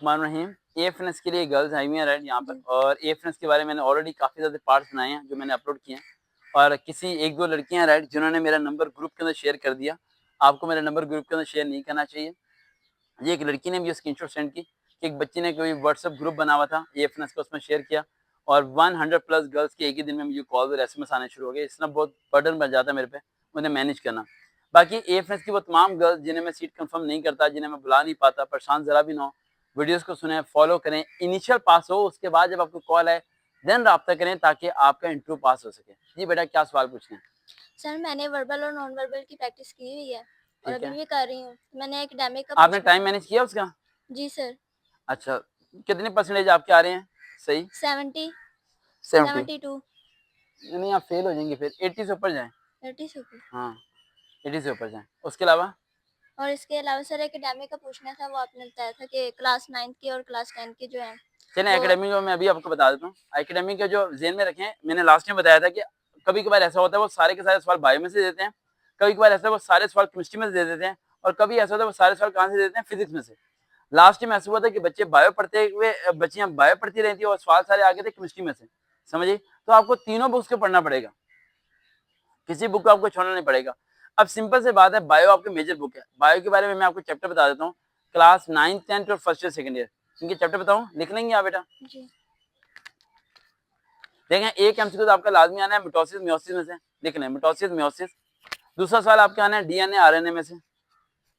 रहीम एएफएनएस के लिए girls I हुई हैं राइट यहाँ पर, और एएफएनएस के बारे में मैंने ऑलरेडी काफ़ी ज़्यादा पार्ट्स बनाए हैं जो मैंने अपलोड किए हैं, और किसी एक दो लड़कियां राइट जिन्होंने मेरा नंबर ग्रुप के अंदर शेयर कर दिया। आपको मेरा नंबर ग्रुप के अंदर शेयर नहीं करना चाहिए। ये एक लड़की ने भी स्क्रीनशॉट सेंड की कि एक बच्ची ने कोई व्हाट्सएप ग्रुप बना हुआ था एएफएनएस का, उसमें शेयर किया और 100 प्लस गर्ल्स के एक ही दिन में मुझे कॉल और एसएमएस आने शुरू हो गए। इसना बहुत बर्डन बन जाता है मेरे पे उन्हें मैनेज करना। बाकी एएफएनएस की वो तमाम गर्ल्स जिन्हें मैं सीट कंफर्म नहीं करता, जिन्हें मैं बुला नहीं पाता, परेशान जरा भी ना हो, वीडियोस को सुने, फॉलो करें, इनिशियल पास हो, उसके बाद जब आपको कॉल आए देन राब्ता करें ताकि आपका इंटरव्यू पास हो सके। जी बेटा, क्या सवाल पूछना है? सर मैंने वर्बल और नॉन वर्बल की प्रैक्टिस की हुई है और ठीक अभी है, भी कर रही हूँ। मैंने एकेडमिक का आपने पूछना टाइम था। मैनेज किया उसका? जी सर। अच्छा, कितने परसेंटेज आपके आ रहे हैं? सही 70 70। 72 नहीं, आप फेल हो जाएंगे, फिर 80 से ऊपर जाएं। 30 ऊपर। हाँ, 80 से ऊपर जाएं। उसके अलावा और इसके अलावा सर एकेडमिक का पूछना था, वो आपने बताया था कि क्लास 9 की और क्लास 10 की जो है चलें वो। एकेडमिक में मैं अभी आपको बता देता हूँ। एकेडमिक का जो जेन में रखें, मैंने लास्ट में बताया था कि कभी कभार ऐसा होता है वो सारे के सारे सवाल बायो में से देते हैं, कभी कभार ऐसा वो सारे सवाल केमिस्ट्री में से दे देते हैं, और कभी ऐसा होता है वो सारे सवाल कहाँ से देते हैं? फिजिक्स में से। लास्ट में ऐसा हुआ था कि बच्चे बायो पढ़ते हुए बच्चियां बायो पढ़ती रही थी और सवाल सारे आ गए थे केमिस्ट्री में से। समझिए, तो आपको तीनों बुक्स को पढ़ना पड़ेगा, किसी बुक को आपको छोड़ना नहीं पड़ेगा। अब सिंपल से बात है, बायो आपकी मेजर बुक है। बायो के बारे में मैं आपको चैप्टर बता देता हूँ, क्लास 9th 10th और फर्स्ट ईयर सेकंड ईयर, इनके चैप्टर बताऊँ, लिख लेंगे आप बेटा? जी देखें, एक एमसीक्यू तो आपका लाजमी आना है मिटोसिस मियोसिस में से, लिख लें मिटोसिस मियोसिस। दूसरा सवाल आपका आना है डीएनए आरएनए में से।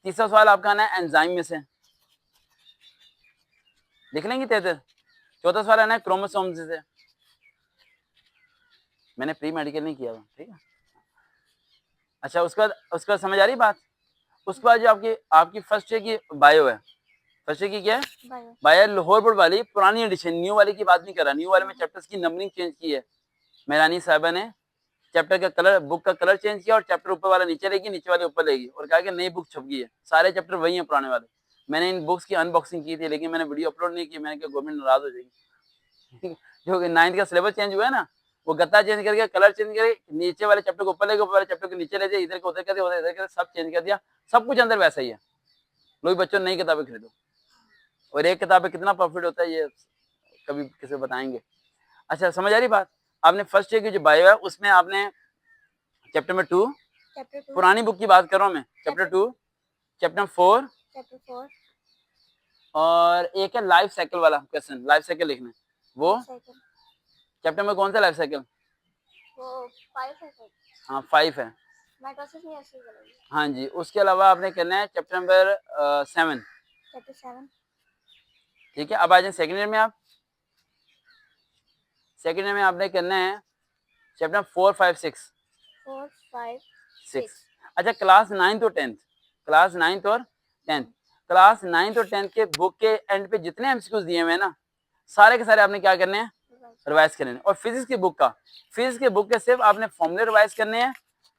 तीसरा सवाल आपका आना है एंजाइम में से, लिख लेंगे 33। चौथा सवाल आना है क्रोमोसोम से। मैंने प्री मेडिकल नहीं किया था, ठीक है। अच्छा, उसका समझ आ रही बात? उसके बाद जो आपकी आपकी फर्स्ट ईयर की बायो है, फर्स्ट ईयर की क्या है? बायो। बायो लाहौर बोर्ड वाली पुरानी एडिशन, न्यू वाली की बात नहीं कर रहा। न्यू वाले में चैप्टर्स की नंबरिंग चेंज की है मेहरानी साहबा ने। चैप्टर का कलर, बुक का कलर चेंज किया और चैप्टर ऊपर वाला नीचे लेगी, नीचे वाले ऊपर लेगी, और कहा कि नई बुक छप गई है। सारे चैप्टर वही हैं पुराने वाले। मैंने इन बुक्स की अनबॉक्सिंग की थी लेकिन मैंने वीडियो अपलोड नहीं की, मैंने कहा गवर्नमेंट नाराज हो जाएगी। जो 9th का सिलेबस चेंज हुआ है ना, वो गत्ता चेंज करके, कलर चेंज करके, नीचे वाले चैप्टर को ऊपर लेके, ऊपर वाले चैप्टर को नीचे ले जाए, इधर को उधर कर दिया, उधर इधर कर दिया, सब चेंज कर दिया। सब कुछ अंदर वैसा ही है। लोग बच्चों नई किताबें खरीदो, और एक किताब पे कितना प्रॉफिट होता है ये कभी किसी को बताएंगे। अच्छा, समझ आ रही बात? आपने फर्स्ट ईयर की जो बायो है उसमें आपने चैप्टर नंबर 2, चैप्टर 2। पुरानी बुक की बात कर रहा हूँ मैं, चैप्टर 2, चैप्टर 4, चैप्टर 4 और एक है लाइफ साइकिल वाला क्वेश्चन, लाइफ साइकिल लिखना है वो। साइकिल। चैप्टर में कौन सा लाइफ साइकिल? वो 5 है सर। हाँ 5 है। माइटोसिस मियोसिस वाला। हाँ जी, उसके अलावा आपने करना है चैप्टर नंबर 7। चैप्टर 7। ठीक है, अब आ जाए सेकेंड ईयर में। आप सेकेंड ईयर में आपने करना है चैप्टर 4 5 6 4 5 6। 6। अच्छा, क्लास 9th और 10th, क्लास 9th और 10th, क्लास 9th और 10th के बुक के एंड पे जितने एमसीक्यूज दिए हुए हैं ना, सारे के सारे आपने क्या करने हैं? रिवाइज करने हैं। और फिजिक्स की बुक का, फिजिक्स के बुक के सिर्फ आपने फॉर्मूले रिवाइज करने हैं,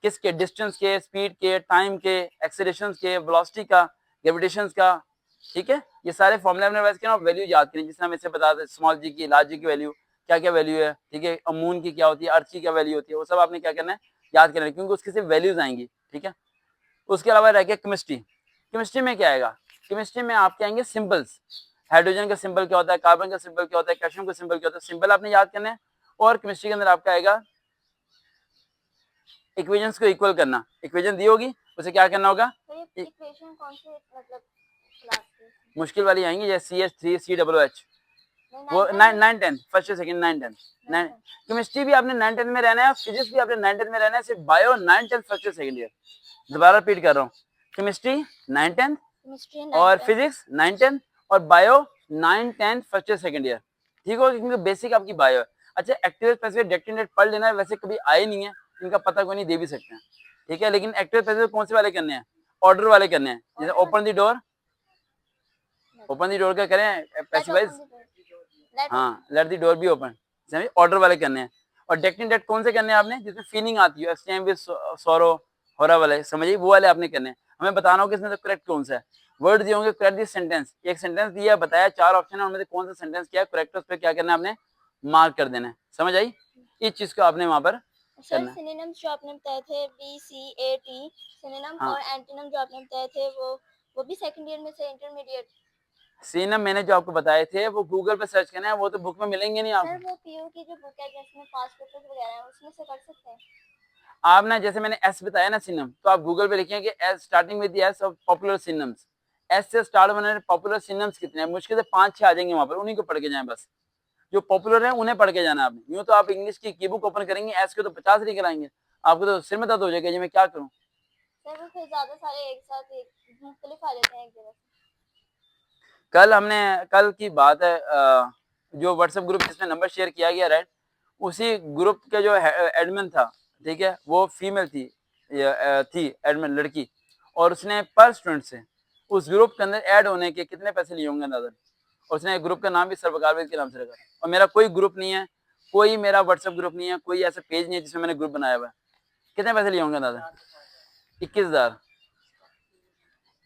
किसके? डिस्टेंस के, स्पीड के, टाइम के, एक्सेलरेशन के, वेलोसिटी का, ग्रेविटेशन का। ठीक है, ये सारे फॉर्मूले आपने रिवाइज करना और वैल्यू याद करनी, जिसमें हम इससे बता दें स्मॉल जी की, लार्ज जी की वैल्यू क्या क्या वैल्यू है। ठीक है, मून की क्या होती है, अर्थ की क्या वैल्यू होती है, वो सब आपने क्या करना है? याद करना है, क्योंकि उसकी सिर्फ वैल्यूज आएंगी। ठीक है, उसके अलावा रह गया केमिस्ट्री। केमिस्ट्री में क्या आएगा? केमिस्ट्री में आपके आएंगे सिंबल्स। हाइड्रोजन का सिंबल क्या होता है, कार्बन का सिंबल क्या होता है, कैल्शियम का सिंबल क्या होता है, सिंबल आपने याद करना है। और केमिस्ट्री के अंदर आपका आएगा इक्वेशंस को इक्वल करना। इक्वेशन दी होगी, उसे क्या करना होगा? इक्वेशन कौन से मतलब क्लास की? मुश्किल वाली आएंगी, जैसे CH3COOH, वो 9 9 10 फर्स्ट सेकंड 9 10 9। केमिस्ट्री भी आपने 9 10 में रहना है, फिजिक्स भी आपने 9 10 में रहना है, सिर्फ बायो 9 10 फर्स्ट सेकंड ईयर। दोबारा रिपीट कर रहा हूँ, केमिस्ट्री 9 10 और फिजिक्स 9 10 और बायो 9 10 फर्स्ट सेकंड ईयर। ठीक होगा, क्योंकि बेसिक आपकी बायो है। अच्छा, एक्टिव पैसिव डेक्टिनेट पढ़ लेना है, वैसे कभी आए नहीं है, इनका पता कोई नहीं, दे भी सकते हैं। ठीक है, लेकिन एक्टिव पैसिव कौन से वाले करने हैं? ऑर्डर वाले करने हैं, जैसे open the door. Open the door क्या करें? पैसिवाइज। हाँ, let the door be open, order वाले करने हैं। और डेक्टिनेट कौन से करने हैं आपने? जिसमें फीलिंग आती है, एक्सचेंज विद सोरो, होरा वाले, समझिए वो वाले आपने करने हैं। हमें बताना होगा इसमें तो करेक्ट कौन सा है। वर्ड दिए होंगे, करेक्ट दिस सेंटेंस, एक सेंटेंस दिया, बताया, 4 ऑप्शन है, उनमें से कौन सा सेंटेंस क्या है करेक्ट, उस पर क्या करना है आपने? मार्क कर देना है। समझ आई? इस चीज को आपने वहां पर सर करना है। सिनोनिम्स जो आपने बताए थे BCAT सिनोनिम हाँ और एंटोनिम जो आपने बताए थे वो भी सेकंड ईयर में से इंटरमीडिएट? सीनम मैंने जो आपको बताए थे वो गूगल पे सर्च करना है, वो तो बुक में मिलेंगे नहीं सर आपको। वो पीयू की जो बुक है जिसमें पास पेपर्स वगैरह हैं उसमें से कर सकते हैं? आप ना जैसे मैंने एस बताया ना सिनम, तो आप गूगल पे लिखें कि S starting with S of popular synonyms, S से स्टार्ट होने वाले पॉपुलर सिनम्स कितने हैं, मुश्किल से 5-6 आ जाएंगे वहां पर, उन्हीं को पढ़ के जाएं बस, जो पॉपुलर है उन्हें पढ़ के जाना आपने। यूं तो आप इंग्लिश की बुक ओपन करेंगे एस के तो 50 निकल आएंगे, आपको तो सिर में दर्द हो जाएगा जी मैं क्या करूं। सर वो फिर ज्यादा सारे एक साथ एक मुख्तलिफ आ जाते हैं एक जगह से। कल की बात है, जो व्हाट्सएप ग्रुप जिसमें नंबर शेयर किया गया राइट, उसी ग्रुप के जो एडमिन था, ठीक है, वो फीमेल थी एडमिन लड़की, और उसने पर स्टूडेंट से उस ग्रुप के अंदर ऐड होने के कितने पैसे लिए होंगे अंदाजा। और उसने ग्रुप का नाम भी सरवकार के नाम से रखा, और मेरा कोई ग्रुप नहीं है, कोई मेरा व्हाट्सएप ग्रुप नहीं है, कोई ऐसा पेज नहीं है जिसमें मैंने ग्रुप बनाया हुआ है। कितने पैसे लिए होंगे अंदाजा? 21,000।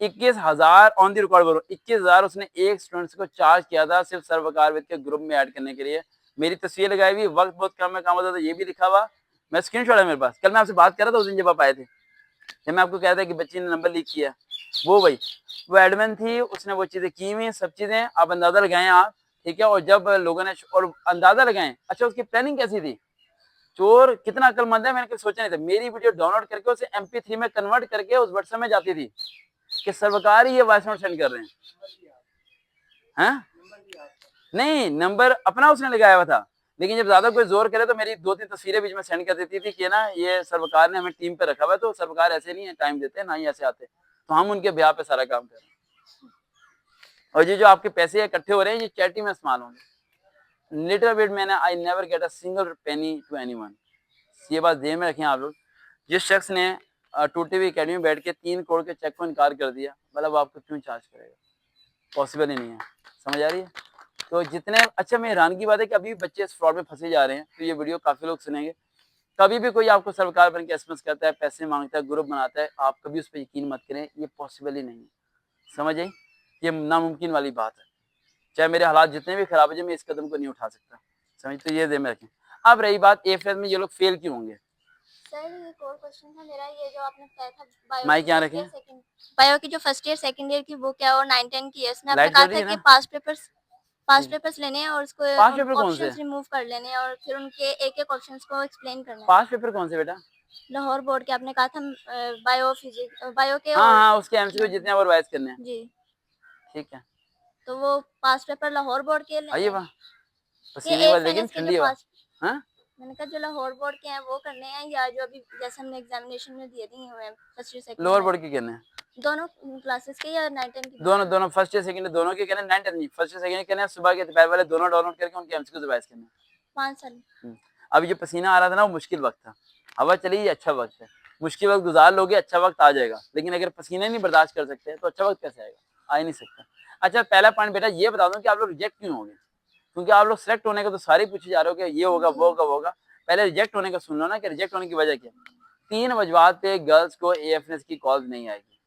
21,000 ऑन दी रिकॉर्ड बोलो, 21,000 उसने एक स्टूडेंट्स को चार्ज किया था सिर्फ सर्वकार विद के ग्रुप में ऐड करने के लिए। मेरी तस्वीर लगाई हुई, वक्त बहुत कम है, काम होता था, ये भी लिखा हुआ, मैं स्क्रीनशॉट है मेरे पास। कल मैं आपसे बात कर रहा था उस दिन जब आप आए थे, जब मैं आपको कह रहा था कि बच्ची ने नंबर लीक किया, वो भाई वो एडमिन थी, उसने वो चीजें की हुई सब चीजें, आप अंदाजा लगाएं आप, ठीक है। और जब लोगों ने और अंदाजा लगाएं, अच्छा उसकी प्लानिंग कैसी थी, चोर कितना अक्लमंद है, मैंने कभी सोचा नहीं था। मेरी वीडियो डाउनलोड करके उसे MP3 में कन्वर्ट करके उस व्हाट्सएप में जाती थी कि सरकार ही ये वॉइस नोट सेंड कर रहे हैं। नहीं, नंबर अपना उसने लगाया हुआ था, लेकिन जब ज्यादा कोई जोर करे तो मेरी 2-3 तस्वीरें बीच में सेंड कर देती थी कि ना ये सरकार ने हमें टीम पे रखा हुआ है, तो सरकार ऐसे नहीं है टाइम देते, ना ही ऐसे आते, तो हम उनके ब्याह पे सारा काम कर रहे हैं। और ये जो आपके पैसे इकट्ठे हो रहे हैं ये चैरिटी में इस्तेमाल होंगे। लिटिल बिट मैंने I never get a single penny to anyone. ये बात ध्यान में रखें आप लोग। जिस शख्स ने टूटी हुई अकेडमी में बैठ के 3 करोड़ के चेक को इनकार कर दिया, मतलब आपको क्यों चार्ज करेगा, पॉसिबल ही नहीं है। समझ आ रही है? तो जितने अच्छा, मैं हैरान की बात है कि अभी बच्चे इस फ्रॉड में फंसे जा रहे हैं, तो ये वीडियो काफी लोग सुनेंगे। कभी भी कोई आपको सरकार बन के एसएमएस करता है, पैसे मांगता है, ग्रुप बनाता है, आप कभी उस पर यकीन मत करें, ये पॉसिबल ही नहीं है। समझ आई? ये नामुमकिन वाली बात है। चाहे मेरे हालात जितने भी खराब हो जाए, मैं इस कदम को नहीं उठा सकता। समझ? तो ये ध्यान में रखें। अब रही बात एफएस में ये लोग फेल क्यों होंगे। सर एक और क्वेश्चन था मेरा, ये जो आपने बताया था बायो माइक की यहाँ फर्स्ट ईयर रखें। सेकंड बायो की जो फर्स्ट ईयर सेकंड ईयर की बुक है और 9-10 की है, इसमें आपने लाइट कहा जल रही था है कि ना? पास्ट पेपर्स लेने हैं और उसको 5 पेपर कौन से? ऑप्शंस रिमूव कर लेने हैं और फिर उनके एक एक ऑप्शंस को एक्सप्लेन करना है। 5 पेपर कौन से बेटा? लाहौर बोर्ड के आपने कहा था बायो फिजिक्स बायो के हाँ और हाँ, उसके एमसीक्यू जितने हैं वो रिवाइज करने हैं। जी, ठीक है, तो वो पास्ट पेपर लाहौर बोर्ड के आइए लेने हैं वहाँ। कि पसीने की बात लेकिन एफएनएस के जो ठंडी हवा। पास, हाँ, मैंने कहा जो लाहौर बोर्ड के हैं वो करने हैं या जो अभी जैसे हमने एग्जामिनेशन में दिए हुए हैं first year second lower year board के कहने हैं। दोनों क्लासेस के या 9-10 की दोनों दोनों फर्स्ट ईयर सेकंड दोनों के कहने, 9 10 नहीं, फर्स्ट ईयर सेकंड कहने, सुबह के दोपहर वाले दोनों डाउनलोड करके उनके एमसीक्यू रिवाइज करने। 5 साल? अभी जो पसीना आ रहा था ना वो मुश्किल वक्त था, हवा चली ये अच्छा वक्त है। मुश्किल वक्त गुजार लोगे अच्छा वक्त आ जाएगा, लेकिन अगर पसीना नहीं बर्दाश्त कर सकते तो अच्छा वक्त कैसे आएगा, आ ही नहीं सकता। अच्छा, पहला पॉइंट बेटा ये बता दूं कि आप लोग रिजेक्ट क्यों होंगे, क्योंकि आप लोग सिलेक्ट होने का तो सारे पूछे जा रहे हो कि ये होगा वो होगा वो होगा। पहले रिजेक्ट होने का सुन लो ना कि रिजेक्ट होने की वजह क्या। 3 वजवात पे गर्ल्स को एएफएस की कॉल नहीं आएगी।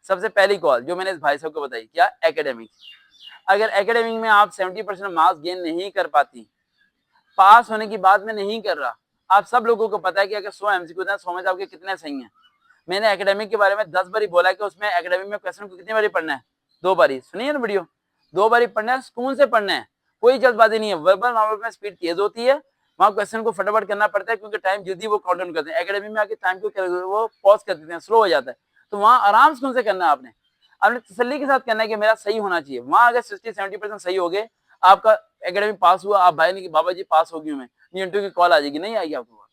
सबसे पहली कॉल जो मैंने इस भाई साहब को बताई, क्या, एकेडमिक। अगर एकेडमिक में आप 70% मार्क्स गेन नहीं कर पाती, पास होने की बात मैं नहीं कर रहा, आप सब लोगों को पता है कि अगर 100 एमसीक्यू है 100 में से आपके कितने सही हैं। मैंने एकेडमिक के बारे में 10 बारी बोला कि उसमें एकेडमिक में क्वेश्चन को कितनी बारी पढ़ना है, 2 बारी। सुनिए ना वीडियो, 2 बारी पढ़ना है, सुकून से पढ़ना है, कोई जल्दबाजी नहीं है। वर्बल नॉर्मल में स्पीड तेज होती है, वहाँ क्वेश्चन को फटाफट करना पड़ता है क्योंकि टाइम जल्दी वो काउंट डाउन करते हैं। एकेडमिक में आके टाइम को वो पॉज कर देते हैं, स्लो हो जाता है, तो वहाँ आराम से उनसे करना है। आपने तसल्ली के साथ करना है कि मेरा सही होना चाहिए। वहाँ अगर 60-70% सही हो गए, आपका एकेडमिक पास हुआ, आप भाई ने कि बाबा जी पास हो गई मैं, इंटरव्यू की कॉल आ जाएगी, नहीं आएगी आपको।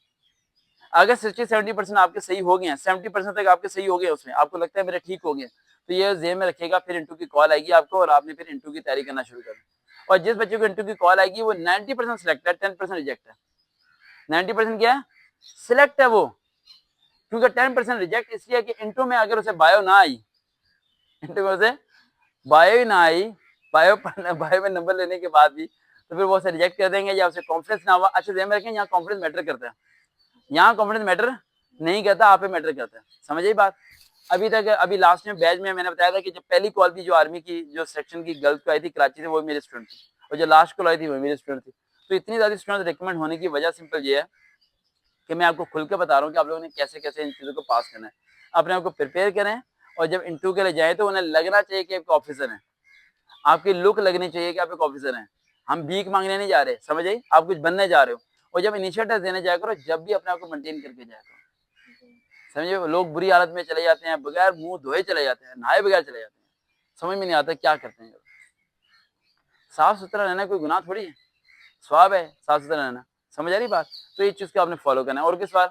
अगर 60-70% आपके सही हो गए हैं, 70% तक आपके सही हो गए, उसमें आपको लगता है मेरे ठीक हो गए, तो ये जेब में रखेगा, फिर इंटरव्यू की कॉल आएगी आपको और आपने फिर इंटरव्यू की तैयारी करना शुरू कर। और जिस बच्चे को इंटरव्यू की कॉल आएगी वो 90% सिलेक्ट है, 10% रिजेक्ट है। 90% क्या है, सिलेक्ट है वो, क्योंकि 10% रिजेक्ट इसलिए कि इंटरव्यू में अगर उसे बायो ना आई, इंटरव्यू से बायो ही ना आई, बायो में नंबर लेने के बाद भी, तो फिर वो उसे रिजेक्ट कर देंगे या उसे कॉन्फिडेंस ना हुआ। अच्छा ध्यान में रखें, यहाँ कॉन्फिडेंस मैटर करता है, यहाँ कॉन्फिडेंस मैटर नहीं करता, आप पे मैटर करता है। समझ आई बात? अभी लास्ट में बैच में मैंने बताया था कि जब पहली कॉल थी जो आर्मी की जो सेक्शन की गर्ल्स को आई थी कराची से, वो मेरे स्टूडेंट थी, और जो लास्ट कॉल आई थी वो मेरे स्टूडेंट थी। तो इतनी ज्यादा स्टूडेंट रिकमेंड होने की वजह सिंपल ये है कि मैं आपको खुल के बता रहा हूँ कि आप लोगों ने कैसे कैसे इन चीज़ों को पास करना है। अपने आप को प्रिपेयर करें और जब इंटरव्यू के लिए जाए तो उन्हें लगना चाहिए कि एक ऑफिसर है। आपकी लुक लगनी चाहिए कि आप एक ऑफिसर हैं। हम भीख मांगने नहीं जा रहे, समझ आई, आप कुछ बनने जा रहे हो। और जब इनिशियल टेस्ट देने जाया करो, जब भी अपने आप को मेंटेन करके जाया करो, समझे। लोग बुरी हालत में चले जाते हैं, बगैर मुंह धोए चले जाते हैं, नहाए बगैर चले जाते हैं, समझ में नहीं आता क्या करते हैं। साफ सुथरा रहना कोई गुनाह थोड़ी है, स्वाब है साफ सुथरा रहना, समझ आ रही बात। तो ये चीज को आपने फॉलो करना है। और किस सवाल?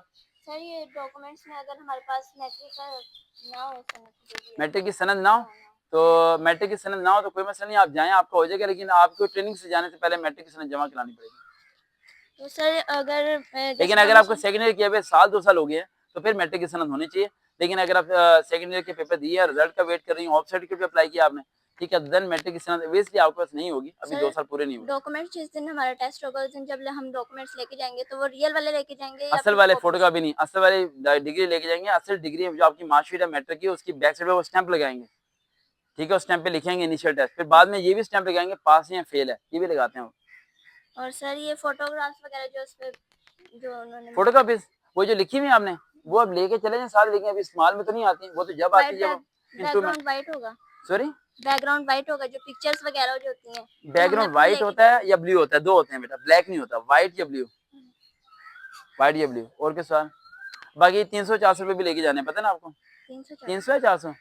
सर ये डॉक्यूमेंट्स में अगर हमारे पास मैट्रिक का ना हो, सनद मैट्रिक की सनद ना हो, तो मैट्रिक की सनद ना हो तो कोई मसला नहीं, आप जाएं, आपका हो जाएगा। लेकिन आपको ट्रेनिंग से जाने से पहले मैट्रिक की सनद जमा करानी पड़ेगी। तो सर अगर लेकिन अगर आपको सेकंड ईयर किए हुए साल 2 साल हो गए हैं तो फिर मैट्रिक की सनद होनी चाहिए। लेकिन अगर आप सेकंड ईयर के पेपर दिए, रिजल्ट का वेट कर रही हैं, ऑफ सर्टिफिकेट पे अप्लाई किया आपने, ठीक है, देन मैट्रिक की सनद ऑब्वियसली आपके पास नहीं होगी, अभी 2 साल पूरे नहीं हुए। डॉक्यूमेंट्स जिस दिन हमारा टेस्ट होगा उस दिन जब हम डॉक्यूमेंट्स लेके जाएंगे तो वो रियल वाले लेके जाएंगे या असल फिर वाले कॉपी? फोटो का भी नहीं, असल वाली डिग्री लेके जाएंगे। असल डिग्री जो आपकी मार्कशीट है मैट्रिक की, उसकी बैक साइड पे वो स्टैंप लगाएंगे, ठीक है, उस स्टैंप पे लिखेंगे इनिशियल टेस्ट, फिर बाद में ये भी स्टैंप लगाएंगे पास है या फेल है, ये भी लगाते हैं वो। और सर ये फोटोग्राफ्स वगैरह जो उस पे जो उन्होंने फोटो कॉपी वो जो लिखी हुई है आपने, वो अब लेके चले जाएं साथ, लेकिन अभी इस्तेमाल में तो नहीं आती, वो तो जब आती है जब बैकग्राउंड वाइट होगा, सॉरी बैकग्राउंड वाइट होगा जो पिक्चर्स वगैरह जो होती हैं। बैकग्राउंड व्हाइट होता है या ब्लू होता है? दो होते हैं बेटा, ब्लैक नहीं होता, व्हाइट या ब्लू, व्हाइट या ब्लू। और किस सवाल? बाकी 300-400 रुपए भी लेके जाने, पता है ना आपको? 300 या 400,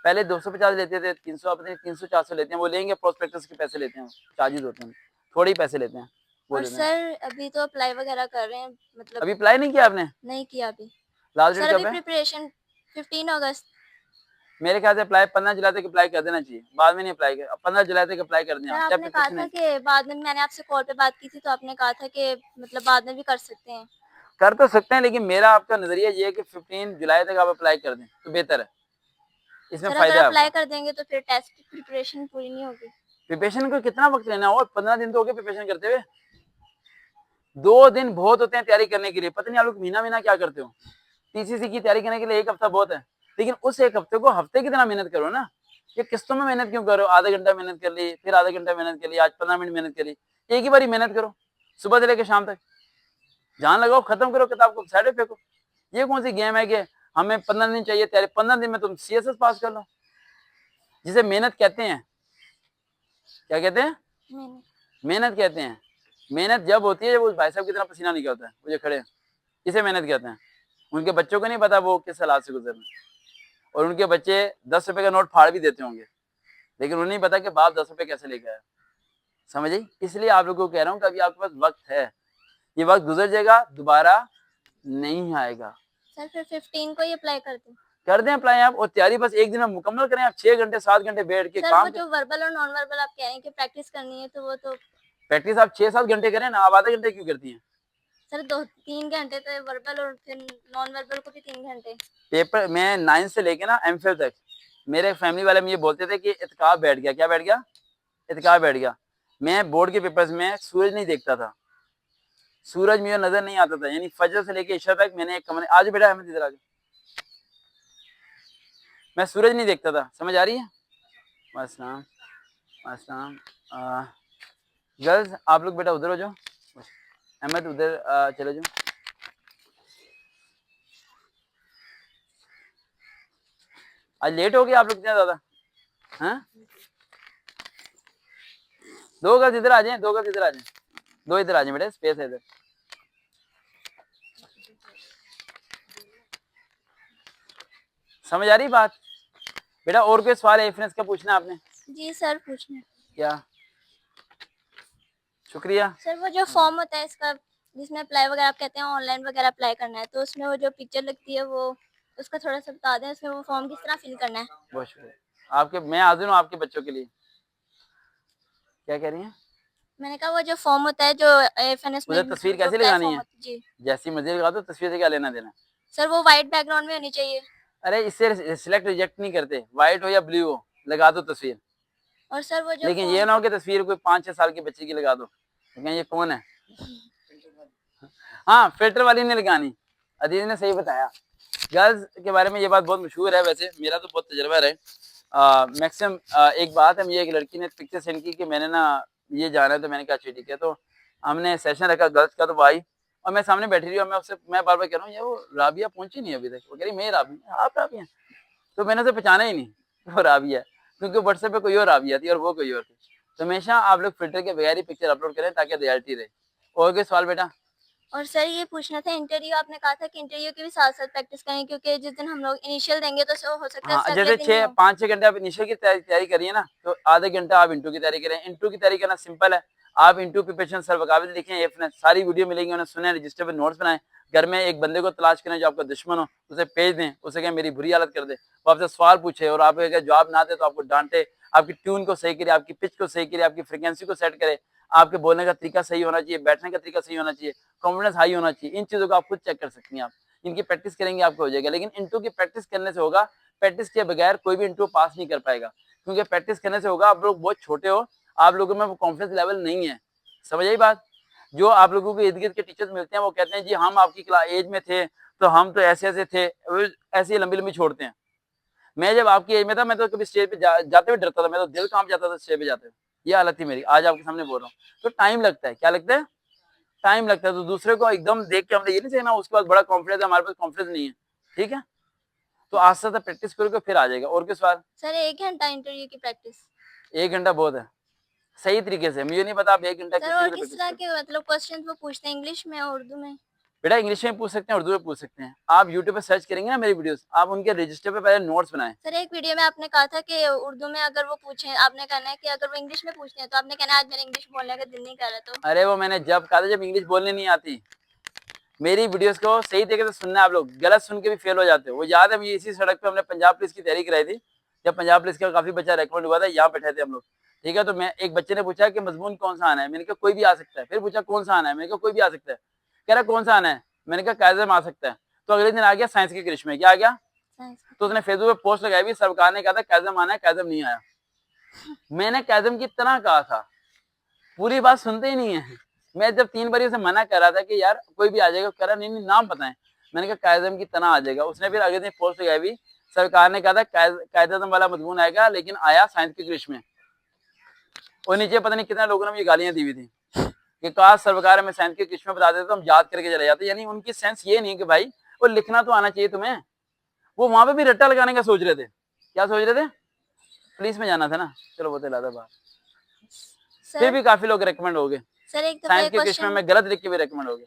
पहले 250 लेते थे, 300 अपने 300-400 लेते हैं, वो लेंगे प्रोस्पेक्टस के पैसे लेते हैं, चार्जेस होते हैं, थोड़े ही पैसे लेते हैं। और सर अभी तो अप्लाई वगैरह कर रहे हैं, मतलब अभी अप्लाई नहीं किया आपने? नहीं किया अभी। लास्ट डेट सर कब अभी है? प्रिपरेशन 15 अगस्त। मेरे ख्याल से अप्लाई 15 जुलाई तक अप्लाई कर देना चाहिए, बाद में नहीं अप्लाई कर, 15 जुलाई तक अप्लाई कर सर देना। आपने कहा था कि बाद में, मैंने आपसे कॉल पे बात की थी तो आपने कहा था कि मतलब बाद में भी कर सकते हैं। कर तो सकते हैं, लेकिन मेरा आपका नजरिया ये है कि 15 जुलाई तक आप अप्लाई कर दें तो बेहतर है, इसमें सर फायदा अगर है अप्लाई आपको। कर देंगे तो फिर टेस्ट की प्रिपरेशन पूरी नहीं होगी। प्रिपरेशन को कितना वक्त लेना हो? 15 दिन तो हो गए प्रिपरेशन करते हुए, 2 दिन बहुत होते हैं तैयारी करने के लिए। पता नहीं आप लोग महीना महीना क्या करते हो। टीसीसी की तैयारी करने के लिए 1 हफ्ता बहुत है, लेकिन उस 1 हफ्ते को हफ्ते की तरह मेहनत करो ना। ये किस्तों में मेहनत क्यों करो? आधा घंटा मेहनत कर ली, फिर आधा घंटा मेहनत कर ली, आज 15 मिनट मेहनत करी, एक ही बारी मेहनत करो, सुबह से लेकर शाम तक जान लगाओ, खत्म करो किताब को, साइड पे फेंको। ये कौन सी गेम है कि हमें 15 दिन चाहिए तैयारी, 15 दिन में तुम सीएसएस पास कर लो, जिसे मेहनत कहते हैं। क्या कहते हैं? मेहनत कहते हैं। मेहनत जब होती है जब उस भाई साहब की तरह पसीना निकलता है, वो जो खड़े हैं, इसे मेहनत कहते हैं। उनके बच्चों को नहीं पता वो किस हालात से गुजर रहे हैं, और उनके बच्चे 10 रुपए का नोट फाड़ भी देते होंगे, लेकिन उन्हें नहीं पता कि बाप 10 रुपए कैसे लेके आया, समझिए। इसलिए आप लोगों को कह रहा हूँ कि अभी आपके पास वक्त है, ये वक्त गुजर जाएगा, दोबारा नहीं आएगा। सर फिर 15 को ही अप्लाई कर दें अप्लाई आप, और तैयारी बस एक दिन में मुकम्मल करें आप, 6 घंटे 7 घंटे बैठ के सर काम। वो जो वर्बल और नॉन वर्बल आप कह रहे हैं कि प्रैक्टिस करनी है, तो वो तो प्रैक्टिस आप 6-7 घंटे करें ना, आप आधे घंटे क्यों करती हैं? सर 2-3 घंटे तो वर्बल, और फिर नॉन वर्बल को भी 3 घंटे। पेपर मैं 9 से लेके ना एमफिल तक, मेरे फैमिली वाले मुझे बोलते थे कि इत्काफ बैठ गया। क्या बैठ गया? इत्काफ बैठ गया। मैं बोर्ड के पेपर्स में सूरज नहीं देखता था, सूरज मुझे नजर नहीं आता था, यानी फजर से लेके इशा तक मैंने एक कमरे, आज बेटा अहमद इधर आ गया, मैं सूरज नहीं देखता था, समझ आ रही है? अस्सलाम अस्सलाम। गर्ल्स आप लोग बेटा उधर हो जाओ, अहमद उधर चले जाओ। आज लेट हो गया आप लोग इतना ज्यादा, हाँ? 2 गर्ल्स इधर आ जाएं, 2 गर्ल्स इधर आ जाएं, 2 इधर आ जाएं बेटा, स्पेस है इधर। समझ आ रही बात बेटा? और कोई सवाल है रेफरेंस का पूछना है आपने? जी सर पूछना है। क्या? शुक्रिया। सर वो जो फॉर्म होता है इसका, जिसमें अप्लाई वगैरह आप कहते हैं ऑनलाइन वगैरह अप्लाई करना है, तो उसमें वो जो पिक्चर लगती है वो उसका थोड़ा सा बता दें, उसमें वो फॉर्म किस तरह फिल करना है? बहुत शुक्रिया आपके, मैं हाजिर हूँ आपके बच्चों के लिए। क्या कह रही हैं? मैंने कहा वो जो फॉर्म होता है जो एफएनएस में तस्वीर कैसे लगानी है? जी जैसी मर्जी लगा दो, तस्वीर से क्या लेना देना? सर वो व्हाइट बैकग्राउंड में होनी चाहिए। अरे इससे सिलेक्ट रिजेक्ट नहीं करते, व्हाइट हो या ब्लू हो, लगा दो तस्वीर। और सर वो जो लेकिन ये ना हो कि तस्वीर कोई 5-6 साल की बच्ची की लगा दो, लेकिन ये कौन है? हाँ, फिल्टर वाली नहीं लगानी, अदीज ने सही बताया। गर्ल्स के बारे में ये बात बहुत मशहूर है, वैसे मेरा तो बहुत तजर्बा रहा मैक्सिमम। एक बात है, मुझे एक लड़की ने पिक्चर सेंड की कि मैंने ना ये जाना है, तो मैंने कहा अच्छा ठीक है, तो हमने सेशन रखा गर्ल्स का, तो वो आई और मैं सामने बैठी रही हूँ, मैं बार बार कह रहा हूँ ये वो राबिया पहुंची नहीं अभी तक, वो कह रही मैं राबिया, आप राबिया? तो मैंने उसे पहचाना ही नहीं, वो राबिया। क्योंकि व्हाट्सएप पे कोई और आ भी जाती है और वो कोई और थी। तो हमेशा आप लोग फिल्टर के बगैर ही पिक्चर अपलोड करें ताकि रियलिटी रहे। और कोई सवाल बेटा? और सर ये पूछना था, इंटरव्यू आपने कहा था कि इंटरव्यू की भी साथ-साथ प्रैक्टिस करें, क्योंकि जिस दिन हम लोग इनिशियल देंगे तो हो सकता है हाँ, उससे अगले जैसे दिन ही हो। 5-6 घंटे आप इनिशियल की तैयारी करिए ना, तो आधे घंटा आप इंटरव्यू की तैयारी करें। इंटरव्यू की तैयारी करना सिंपल है। आप इंटरव्यू प्रिपरेशन सर वकाबिल देखें, एएफएन सारी वीडियो मिलेंगी, उन्हें सुने, रजिस्टर पे नोट्स बनाएं। घर में एक बंदे को तलाश करें जो आपका दुश्मन हो, उसे भेज दें, उसे कहें मेरी बुरी हालत कर दे। वो आपसे सवाल पूछे और आप अगर जवाब ना दे तो आपको डांटे, आपकी ट्यून को सही करे, आपकी पिच को सही करे, आपकी फ्रिक्वेंसी को सेट करे, आपके बोलने का तरीका सही होना चाहिए, बैठने का तरीका सही होना चाहिए, कॉन्फिडेंस हाई होना चाहिए। इन चीज़ों को आप खुद चेक कर सकती हैं। आप इनकी प्रैक्टिस करेंगे आपको हो जाएगा। लेकिन इंटरव्यू की प्रैक्टिस करने से होगा, प्रैक्टिस के बगैर कोई भी इंटरव्यू पास नहीं कर पाएगा, क्योंकि प्रैक्टिस करने से होगा। आप लोग बहुत छोटे हो, आप लोगों में वो कॉन्फिडेंस लेवल नहीं है। समझ आई बात? जो आप लोगों के इर्द गिर्द के टीचर्स मिलते हैं वो कहते हैं जी हम आपकी क्लास एज में थे तो हम तो ऐसे ऐसे थे, वो ऐसे ही लंबी लंबी छोड़ते हैं। मैं जब आपकी एज में था मैं तो कभी स्टेज पे जाते हुए डरता था, मैं तो दिल कांप जाता था स्टेज पे जाते हुए। ये हालत थी मेरी, आज आपके सामने बोल रहा हूँ। तो टाइम लगता है, क्या लगता है? टाइम लगता है। तो दूसरे को एकदम देख के हमने ये नहीं चाहिए ना उसके बाद बड़ा कॉन्फिडेंस है, हमारे पास कॉन्फिडेंस नहीं है। ठीक है, तो आस्ते आस्ते प्रैक्टिस करोगे फिर आ जाएगा। और किस सवाल? सर 1 घंटा इंटरव्यू की प्रैक्टिस। 1 घंटा बहुत है, सही तरीके से। मुझे नहीं पता आप 1 घंटा सर किस और तरीके से किस प्रैक्टिस तरह करो। के मतलब क्वेश्चंस वो पूछते हैं, इंग्लिश में, उर्दू में? बेटा इंग्लिश में पूछ सकते हैं, उर्दू में पूछ सकते हैं। आप यूट्यूब पे सर्च करेंगे ना मेरी वीडियोस, आप उनके रजिस्टर पे पहले नोट्स बनाएं। सर एक वीडियो में आपने कहा था कि उर्दू में अगर वो पूछें, आपने कहना है कि अगर वो इंग्लिश में पूछते हैं तो आपने कहना है आज मेरा इंग्लिश बोलने का दिल नहीं कर रहा, तो अरे वो मैंने जब कहा था जब इंग्लिश बोलने नहीं आती। मेरी वीडियोस को सही तरीके से सुनना है। आप लोग गलत सुन के भी फेल हो जाते हो। वो याद है मुझे, इसी सड़क पे हमने पंजाब पुलिस की तैयारी कराई थी। जब पंजाब पुलिस का काफी बच्चा रिकमेंड हुआ था, यहाँ बैठे थे हम लोग। ठीक है, तो मैं एक बच्चे ने पूछा कि मजमून कौन सा आना है, मैंने कहा कोई भी आ सकता है। फिर पूछा कौन सा आना है, मैंने कहा कोई भी आ सकता है। कह रहा कौन सा आना है, मैंने कहा कायदे में आ सकता है। तो अगले दिन आ गया साइंस के करिश्मे। क्या आ गया? साइंस का। तो उसने फेसबुक पे पोस्ट लगाई भी, सरकार ने कहा था कायदम आना है, कायदम नहीं आया। मैंने कायदम की तरह कहा था, पूरी बात सुनते ही नहीं है। मैं जब 3 बार उसे मना कर रहा था कि यार कोई भी आ जाएगा, कह रहा नहीं नहीं नाम बताएं। मैंने कहा कायदम की तरह आ जाएगा। उसने फिर अगले दिन पोस्ट लगाई भी, सरकार ने कहा था कायदम वाला मजमून आएगा, लेकिन आया साइंस के करिश्मे। और नीचे पता नहीं कितने लोगों ने मुझे गालियां दी हुई थी कि काश सरकार हमें साइंस के करिश्मे बता देते तो हम याद करके चले जाते। यानी उनकी सेंस ये नहीं कि भाई वो लिखना तो आना चाहिए तुम्हें। वो वहां पे भी रट्टा लगाने का सोच रहे थे। क्या सोच रहे थे? पुलिस में जाना था ना, चलो वो तो लादा बात। फिर सर भी काफी लोग रिकमेंड हो गए, सर एक दफा साइंस एक के करिश्मे क्वेश्चन में गलत लिख के भी रिकमेंड हो गए।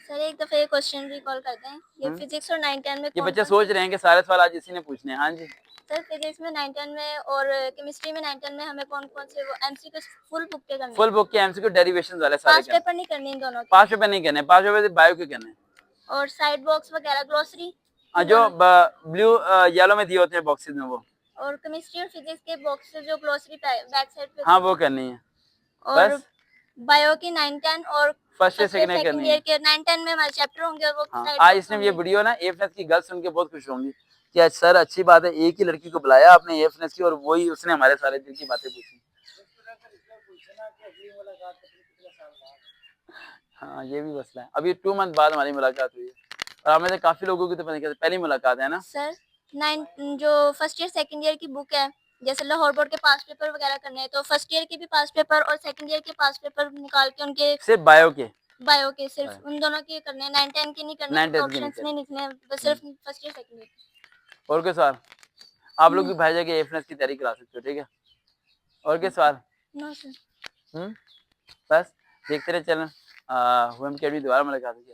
सर एक दफा एक क्वेश्चन रिकॉल करते हैं, ये फिजिक्स और 9 10 में ये कौन बच्चे कौन सोच सी? रहे हैं कि सारे सवाल आज इसी ने पूछने हैं। हाँ जी, सर फिजिक्स में 9 10 में और केमिस्ट्री में 9 10 में हमें कौन कौन से वो एमसीक्यू फुल बुक के करने फुल हैं? बुक के एमसीक्यू डेरिवेशन वाले सारे पास करने। पेपर नहीं करने इन दोनों के? 5 पेपर नहीं करने, 5 पेपर बायो के करने। और साइड बॉक्स वगैरह ग्लोसरी इन जो दोनों? ब्लू येलो में दिए होते हैं बॉक्सेस में वो। और केमिस्ट्री और फिजिक्स के बॉक्स जो ग्लोसरी बैक साइड पे हाँ होती वो है? करनी है और बस। बायो की 9 10 और first year first year second year second करनी ईयर है। के 9 10 में हमारे चैप्टर होंगे और वो हाँ, साइड आज बॉक्स इसने ये होंगे। वीडियो ना एफएनएस की गर्ल सुन के बहुत खुश होंगी कि आज सर अच्छी बात है, एक ही लड़की को बुलाया आपने एफएनएस की और वही उसने हमारे सारे दिल की बातें पूछी। हाँ ये भी मसला है। अभी 2 मंथ बाद हमारी मुलाकात हुई है और हमें से काफी लोगों की तो पहली मुलाकात है ना। सर 9 जो फर्स्ट ईयर सेकंड ईयर की बुक है, जैसे लाहौर बोर्ड के पास पेपर वगैरह करने हैं तो फर्स्ट ईयर के भी पास पेपर और सेकंड ईयर के पास पेपर निकाल के उनके सिर्फ बायो के, बायो के सिर्फ उन दोनों के करने हैं, 9 10 के नहीं करने, 9 क्योंकि 10 के ऑप्शंस नीचे। नहीं लिखने हैं, बस सिर्फ फर्स्ट ईयर सेकंड ईयर। और क्या सवाल? आप लोग भी भाई जाके एफएनएस की तैयारी करा सकते हो। ठीक है, और क्या सवाल? No sir. बस देखते रहे चैनल। हम दोबारा मुलाकात होगी।